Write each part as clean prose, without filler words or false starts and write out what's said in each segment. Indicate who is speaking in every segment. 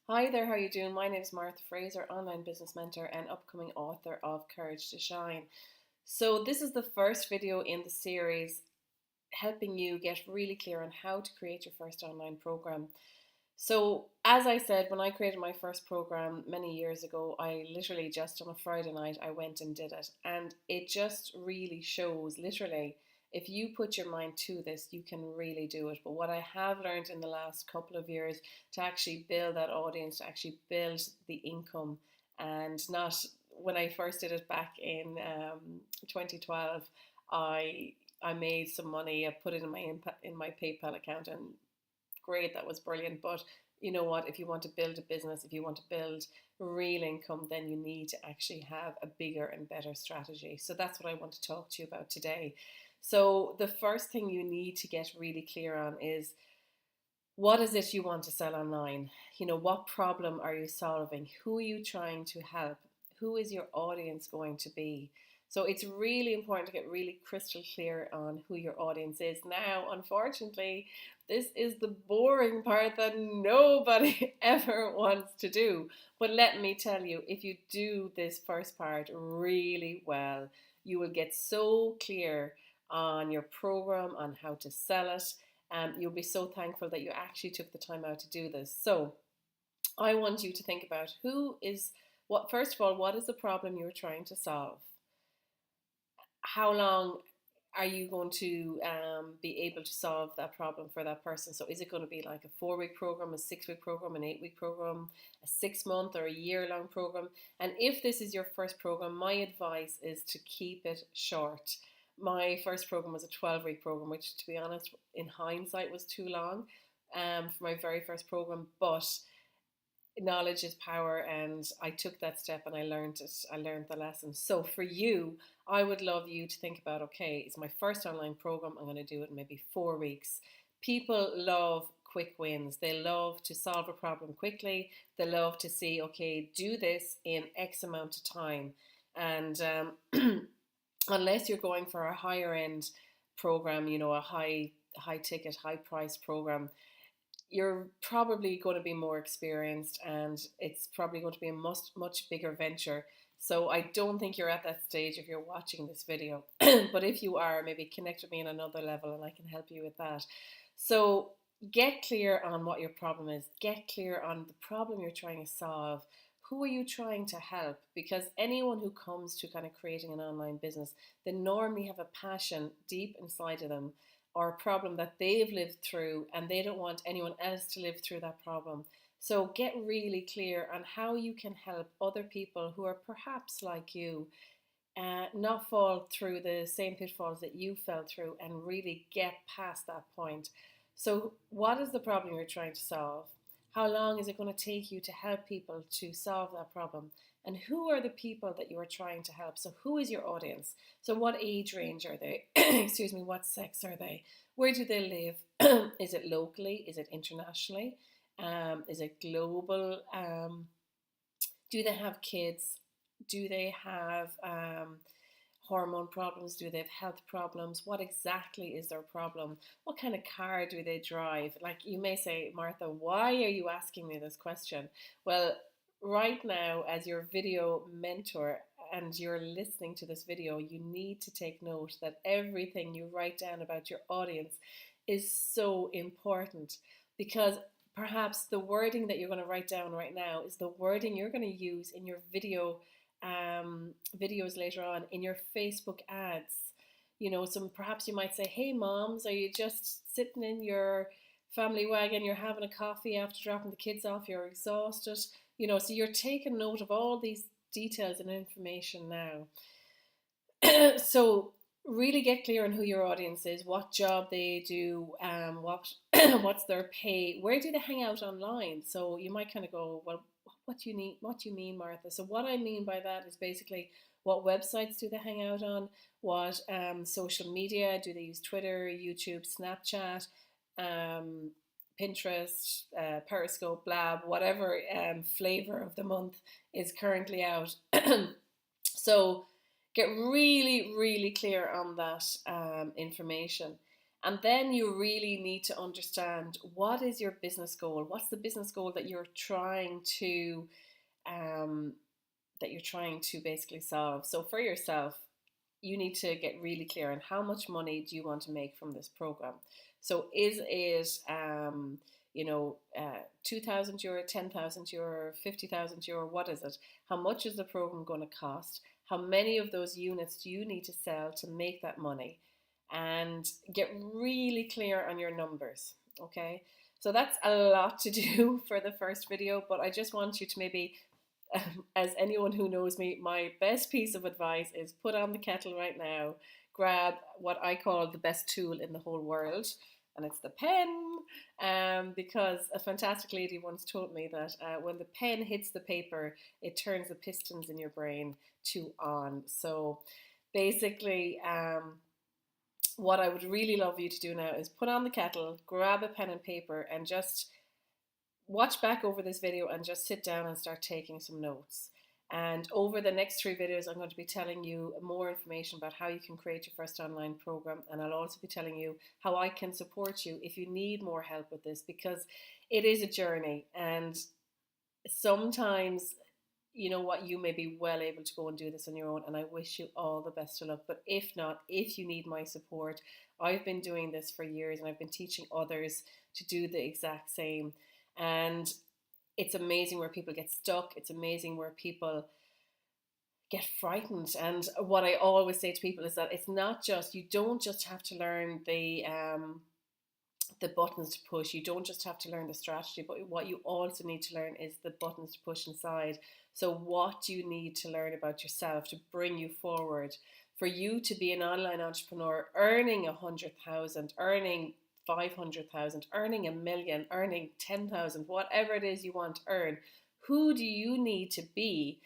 Speaker 1: Hi there, how are you doing? My name is Martha Fraser, online business mentor and upcoming author of Courage to Shine. So this is the first video in the series helping you get really clear on how to create your first online program. So as I said, when I created my first program many years ago, I literally just on a Friday night, I went and did it. And it just really shows, literally, if you put your mind to this, you can really do it. But what I have learned in the last couple of years to actually build that audience, to actually build the income, and not when I first did it back in 2012, I I made some money. I put it in my PayPal account, and great, that was brilliant. But you know what? If you want to build a business, if you want to build real income, then you need to actually have a bigger and better strategy. So that's what I want to talk to you about today. So the first thing you need to get really clear on is, what is it you want to sell online? What problem are you solving? Who are you trying to help? Who is your audience going to be? So it's really important to get really crystal clear on who your audience is. Now, unfortunately, this is the boring part that nobody ever wants to do. But let me tell you, if you do this first part really well, you will get so clear on your program, on how to sell it. You'll be so thankful that you actually took the time out to do this. So I want you to think about first of all, what is the problem you're trying to solve? How long are you going to be able to solve that problem for that person? So is it going to be like a 4 week program, a 6 week program, an 8 week program, a 6 month or a year long program? And if this is your first program, my advice is to keep it short. My first program was a 12 week program, which to be honest, in hindsight was too long for my very first program. But knowledge is power, and I took that step and I learned it. I learned the lesson. So for you, I would love you to think about, okay, it's my first online program. I'm going to do it in maybe 4 weeks. People love quick wins. They love to solve a problem quickly. They love to see, okay, do this in X amount of time. And unless you're going for a higher end program, a high ticket, high price program, you're probably going to be more experienced, and it's probably going to be a much bigger venture. So I don't think you're at that stage if you're watching this video. But if you are, maybe connect with me on another level and I can help you with that. So get clear on what your problem is. Get clear on the problem you're trying to solve. Who are you trying to help? Because anyone who comes to kind of creating an online business, they normally have a passion deep inside of them, or a problem that they've lived through, and they don't want anyone else to live through that problem. So get really clear on how you can help other people who are perhaps like you, not fall through the same pitfalls that you fell through, and really get past that point. So, what is the problem you're trying to solve? How long is it going to take you to help people to solve that problem? And who are the people that you are trying to help? So, who is your audience? So, what age range are they? Excuse me, what sex are they? Where do they live? Is it locally? Is it internationally? Is it global? Do they have kids? Do they have hormone problems? Do they have health problems? What exactly is their problem? What kind of car do they drive? Like, you may say, Martha, why are you asking me this question? Well, right now, as your video mentor, and you're listening to this video, you need to take note that everything you write down about your audience is so important, because perhaps the wording that you're going to write down right now is the wording you're going to use in your videos later on, in your Facebook ads. So perhaps you might say, hey moms, are you just sitting in your family wagon, you're having a coffee after dropping the kids off, you're exhausted, so you're taking note of all these details and information now. So really get clear on who your audience is, what job they do, what what's their pay, where do they hang out online. So you might kind of go, well, what do you mean, Martha? So what I mean by that is basically, what websites do they hang out on? What social media do they use? Twitter, YouTube, Snapchat, um, Pinterest, Periscope, Blab, whatever flavor of the month is currently out. So get really, really clear on that information. And then you really need to understand, what is your business goal? What's the business goal that you're trying to um, basically solve? So for yourself, you need to get really clear on how much money do you want to make from this program. So is it 2,000 euro, 10,000 euro, 50,000 euro? What is it? How much is the program going to cost? How many of those units do you need to sell to make that money? And get really clear on your numbers. Okay, so that's a lot to do for the first video, but I just want you to maybe, as anyone who knows me, my best piece of advice is put on the kettle right now, grab what I call the best tool in the whole world, and it's the pen. Because a fantastic lady once told me that when the pen hits the paper, it turns the pistons in your brain to on. So basically, what I would really love you to do now is put on the kettle, grab a pen and paper, and just watch back over this video and just sit down and start taking some notes. And over the next 3 videos, I'm going to be telling you more information about how you can create your first online program. And I'll also be telling you how I can support you if you need more help with this, because it is a journey. And sometimes, you know what, you may be well able to go and do this on your own, and I wish you all the best of luck. But if not, if you need my support, I've been doing this for years and I've been teaching others to do the exact same. And it's amazing where people get stuck. It's amazing where people get frightened. And what I always say to people is that it's not just, you don't just have to learn the buttons to push. You don't just have to learn the strategy, but what you also need to learn is the buttons to push inside. So what do you need to learn about yourself to bring you forward, for you to be an online entrepreneur, earning 100,000, earning 500,000, earning 1,000,000, earning 10,000, whatever it is you want to earn? Who do you need to be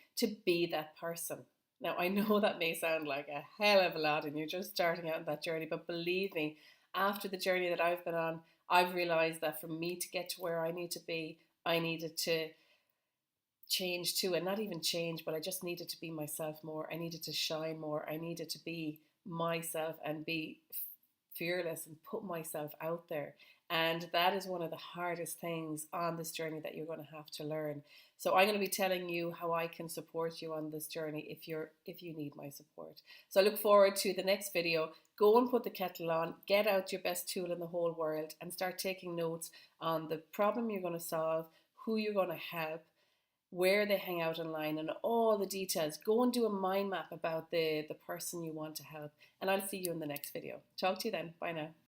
Speaker 1: that person? Now, I know that may sound like a hell of a lot and you're just starting out in that journey, but believe me, after the journey that I've been on, I've realized that for me to get to where I need to be, I needed to change too. And not even change, but I just needed to be myself more. I needed to shine more. I needed to be myself and be fearless and put myself out there. And that is one of the hardest things on this journey that you're going to have to learn. So I'm going to be telling you how I can support you on this journey if you need my support. So I look forward to the next video. Go and put the kettle on, get out your best tool in the whole world, and start taking notes on the problem you're going to solve, who you're going to help, where they hang out online, and all the details. Go and do a mind map about the person you want to help. And I'll see you in the next video. Talk to you then. Bye now.